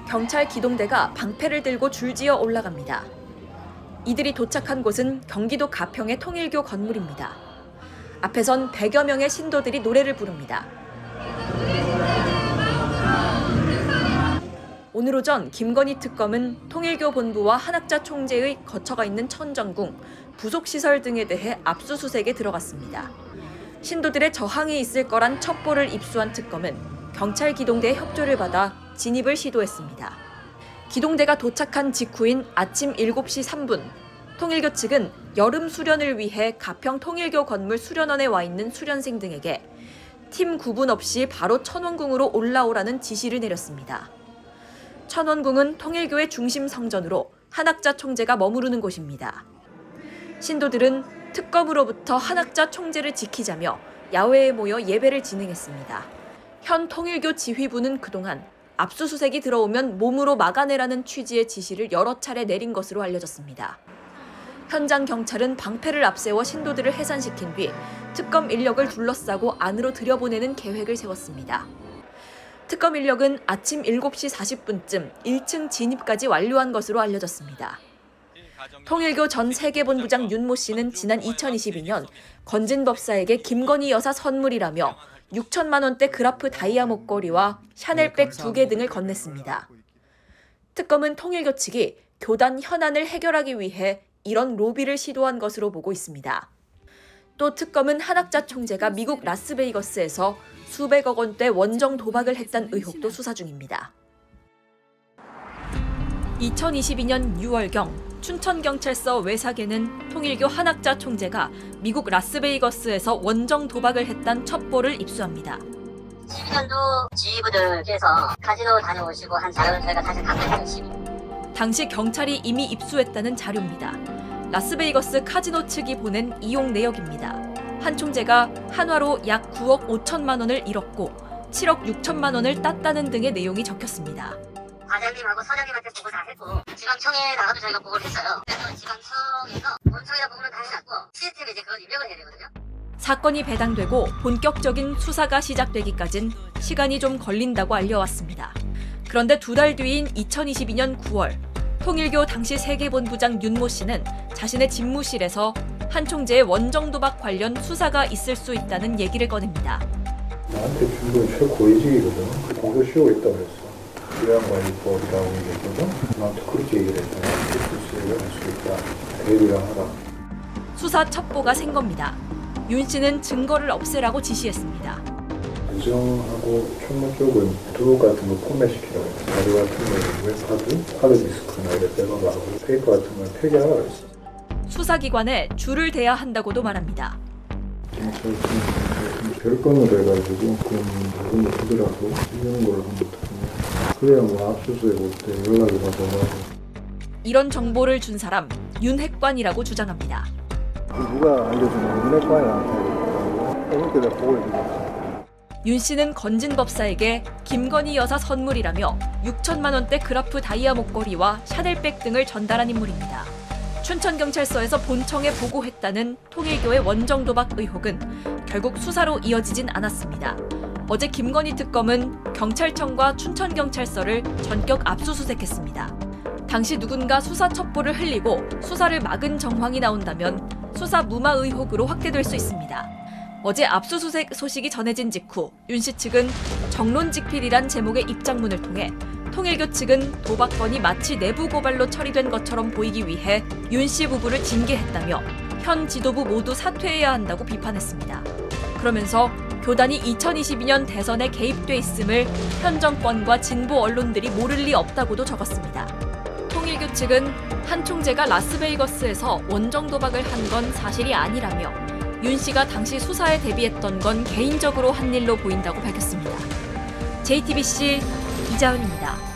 경찰 기동대가 방패를 들고 줄지어 올라갑니다. 이들이 도착한 곳은 경기도 가평의 통일교 건물입니다. 앞에선 100여 명의 신도들이 노래를 부릅니다. 오늘 오전 김건희 특검은 통일교 본부와 한학자 총재의 거처가 있는 천정궁, 부속시설 등에 대해 압수수색에 들어갔습니다. 신도들의 저항이 있을 거란 첩보를 입수한 특검은 경찰 기동대의 협조를 받아 진입을 시도했습니다. 기동대가 도착한 직후인 아침 7시 3분, 통일교 측은 여름 수련을 위해 가평 통일교 건물 수련원에 와 있는 수련생 등에게 팀 구분 없이 바로 천원궁으로 올라오라는 지시를 내렸습니다. 천원궁은 통일교의 중심 성전으로 한학자 총재가 머무르는 곳입니다. 신도들은 특검으로부터 한학자 총재를 지키자며 야외에 모여 예배를 진행했습니다. 현 통일교 지휘부는 그동안 압수수색이 들어오면 몸으로 막아내라는 취지의 지시를 여러 차례 내린 것으로 알려졌습니다. 현장 경찰은 방패를 앞세워 신도들을 해산시킨 뒤 특검 인력을 둘러싸고 안으로 들여보내는 계획을 세웠습니다. 특검 인력은 아침 7시 40분쯤 1층 진입까지 완료한 것으로 알려졌습니다. 통일교 전 세계본부장 윤모 씨는 지난 2022년 건진 법사에게 김건희 여사 선물이라며 6천만 원대 그라프 다이아 목걸이와 샤넬백 2개 등을 건넸습니다. 특검은 통일교 측이 교단 현안을 해결하기 위해 이런 로비를 시도한 것으로 보고 있습니다. 또 특검은 한학자 총재가 미국 라스베이거스에서 수백억 원대 원정 도박을 했다는 의혹도 수사 중입니다. 2022년 6월경 춘천경찰서 외사계는 통일교 한학자 총재가 미국 라스베이거스에서 원정 도박을 했다는 첩보를 입수합니다. 12년도 지휘부들께서 카지노 다녀오시고 한 자료를 저희가 사실 갖고 있습니다. 당시 경찰이 이미 입수했다는 자료입니다. 라스베이거스 카지노 측이 보낸 이용 내역입니다. 한 총재가 한화로 약 9억 5천만 원을 잃었고 7억 6천만 원을 땄다는 등의 내용이 적혔습니다. 과장님하고 서장님한테 보고 다 했고 지방청에 나가도 저희가 보고를 했어요. 그래서 지방청에서 본청이나 보고는 다 해놨고 시스템에 이제 그걸 입력을 해야 되거든요. 사건이 배당되고 본격적인 수사가 시작되기까진 시간이 좀 걸린다고 알려왔습니다. 그런데 2달 뒤인 2022년 9월 통일교 당시 세계본부장 윤모 씨는 자신의 집무실에서 한 총재의 원정 도박 관련 수사가 있을 수 있다는 얘기를 꺼냅니다. 나한테 준 건 최고위직이거든. 그 공소 쉬고 있다고 그랬어. 요양관리법이라고 얘기했거든. 나한테 그렇게 얘기를 했잖아. 수사를 할 수 있다. 대리랑 하라. 수사 첩보가 센 겁니다. 윤 씨는 증거를 없애라고 지시했습니다. 부정하고 총무 쪽은 드롭 같은 거 포맷시키라고 했어. 자료 같은 거는 하드디스크나 이렇게 빼가고 페이퍼 같은 걸 폐기하라 그랬어. 수사기관에 줄을 대야 한다고도 말합니다. 경찰 별건으로 해가지고 그런 부분을 두더라도 이런 걸 하면 어떡하냐. 그래야 뭐 압수수색 올 때 연락이 와서 이런 정보를 준 사람 윤핵관이라고 주장합니다. 누가 알려주면 윤핵관이야. 그렇게 내가 보고 있는 윤 씨는 건진 법사에게 김건희 여사 선물이라며 6천만 원대 그라프 다이아 목걸이와 샤넬백 등을 전달한 인물입니다. 춘천경찰서에서 본청에 보고했다는 통일교의 원정 도박 의혹은 결국 수사로 이어지진 않았습니다. 어제 김건희 특검은 경찰청과 춘천경찰서를 전격 압수수색했습니다. 당시 누군가 수사 첩보를 흘리고 수사를 막은 정황이 나온다면 수사 무마 의혹으로 확대될 수 있습니다. 어제 압수수색 소식이 전해진 직후 윤 씨 측은 정론직필이란 제목의 입장문을 통해 통일교 측은 도박건이 마치 내부 고발로 처리된 것처럼 보이기 위해 윤 씨 부부를 징계했다며 현 지도부 모두 사퇴해야 한다고 비판했습니다. 그러면서 교단이 2022년 대선에 개입돼 있음을 현 정권과 진보 언론들이 모를 리 없다고도 적었습니다. 통일교 측은 한 총재가 라스베이거스에서 원정 도박을 한 건 사실이 아니라며 윤 씨가 당시 수사에 대비했던 건 개인적으로 한 일로 보인다고 밝혔습니다. JTBC 이자은입니다.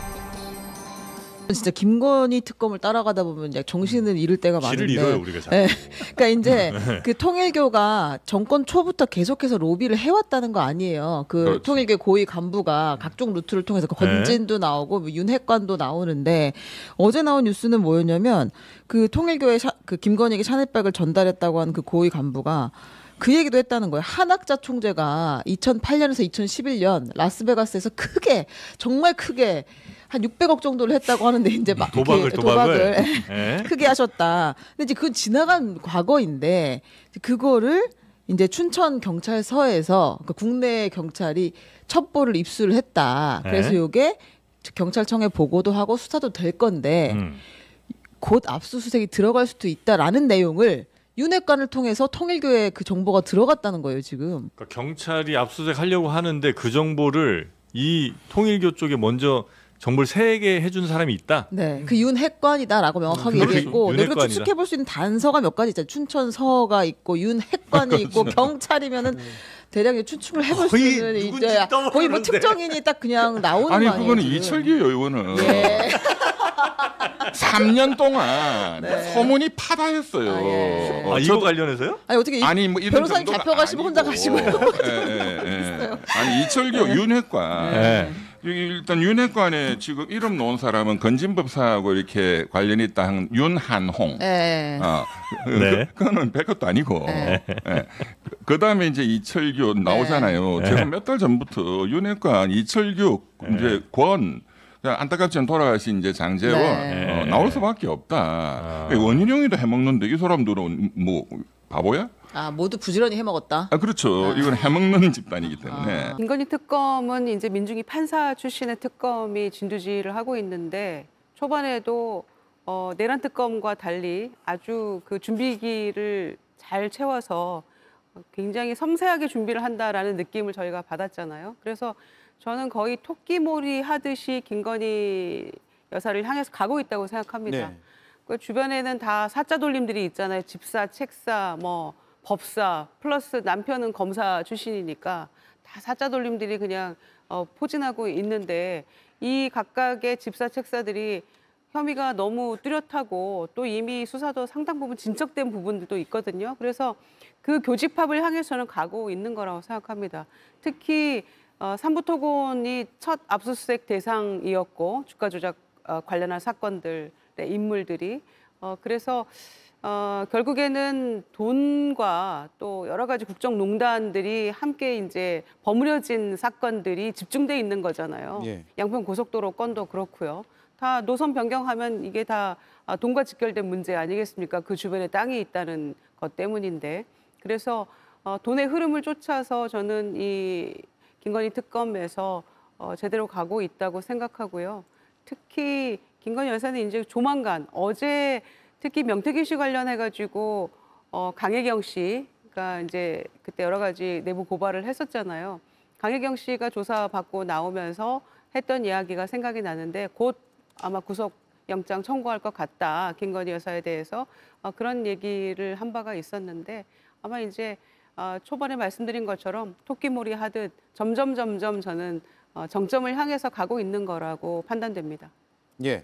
진짜 김건희 특검을 따라가다 보면 이제 정신을 잃을 때가 많은데. 길을 잃어요 우리가. 네. 그러니까 이제 그 통일교가 정권 초부터 계속해서 로비를 해왔다는 거 아니에요. 그 그렇지. 통일교 고위 간부가 각종 루트를 통해서 건진도 나오고 뭐 윤핵관도 나오는데 어제 나온 뉴스는 뭐였냐면 그 통일교의 그 김건희에게 샤넬백을 전달했다고 하는 그 고위 간부가 그 얘기도 했다는 거예요. 한학자 총재가 2008년에서 2011년 라스베가스에서 크게 정말 크게 한 600억 정도를 했다고 하는데 이제 막 도박을. 예. 크게 하셨다. 근데 이제 그건 지나간 과거인데 그거를 이제 춘천 경찰서에서 그러니까 국내 경찰이 첩보를 입수를 했다. 그래서 네. 이게 경찰청에 보고도 하고 수사도 될 건데 곧 압수수색이 들어갈 수도 있다라는 내용을 윤핵관을 통해서 통일교에 그 정보가 들어갔다는 거예요 지금. 그러니까 경찰이 압수수색 하려고 하는데 그 정보를 이 통일교 쪽에 먼저 정보를 세게 해준 사람이 있다. 네, 그 윤핵관이다라고 명확하게 그렇죠. 얘기했고, 우리가 윤핵관이다. 추측해 볼 수 있는 단서가 몇 가지 있잖아요. 춘천서가 있고 윤핵관이 있고 경찰이면은 대략 추측을 해볼 수 거의 있는 누군지 이제 거의 뭐 떠오르는데. 특정인이 딱 그냥 나오는 아니 거 아니에요? 그거는 지금? 이철규예요. 이거는 예. 3년 동안 네. 소문이 파다했어요. 아, 예. 이거 관련해서요? 아니 어떻게 이 아니 뭐 이런 변호사님 정도가 잡혀가시면 혼자 아니고. 가시고요. 아니 이철규 윤핵관. 네. 일단 윤핵관에 지금 이름 놓은 사람은 건진법사하고 이렇게 관련이 있다 한 윤한홍. 예. 네. 그거는 별것도 아니고. 예. 그다음에 이제 이철규 나오잖아요. 네. 제가 몇 달 전부터 윤핵관 이철규 이제 권 안타깝지만 돌아가신 이제 장재원 네. 나올 수밖에 없다. 원희룡이도 해먹는데 이 사람들은 뭐 바보야? 아 모두 부지런히 해먹었다. 그렇죠. 이건 해먹는 집단이기 때문에. 김건희 특검은 이제 민중이 판사 출신의 특검이 진두지휘를 하고 있는데 초반에도 내란 특검과 달리 아주 그 준비기를 잘 채워서 굉장히 섬세하게 준비를 한다라는 느낌을 저희가 받았잖아요. 그래서 저는 거의 토끼몰이 하듯이 김건희 여사를 향해서 가고 있다고 생각합니다. 네. 그 주변에는 다 사자 돌림들이 있잖아요. 집사, 책사, 뭐 법사, 플러스 남편은 검사 출신이니까 다 사자 돌림들이 그냥 포진하고 있는데 이 각각의 집사, 책사들이 혐의가 너무 뚜렷하고 또 이미 수사도 상당 부분 진척된 부분들도 있거든요. 그래서 그 교집합을 향해서는 가고 있는 거라고 생각합니다. 특히 삼부토건이 첫 압수수색 대상이었고 주가 조작 관련한 사건들의 인물들이 그래서 결국에는 돈과 또 여러 가지 국정농단들이 함께 이제 버무려진 사건들이 집중돼 있는 거잖아요. 예. 양평 고속도로 건도 그렇고요. 다 노선 변경하면 이게 다 돈과 직결된 문제 아니겠습니까? 그 주변에 땅이 있다는 것 때문인데 그래서 돈의 흐름을 쫓아서 저는 이 김건희 특검에서 제대로 가고 있다고 생각하고요. 특히 김건희 여사는 이제 조만간 어제 특히 명태균 씨 관련해가지고 강혜경 씨가 이제 그때 여러 가지 내부 고발을 했었잖아요. 강혜경 씨가 조사받고 나오면서 했던 이야기가 생각이 나는데 곧 아마 구속영장 청구할 것 같다. 김건희 여사에 대해서 그런 얘기를 한 바가 있었는데 아마 이제 초반에 말씀드린 것처럼 토끼몰이 하듯 점점 저는 정점을 향해서 가고 있는 거라고 판단됩니다. 예.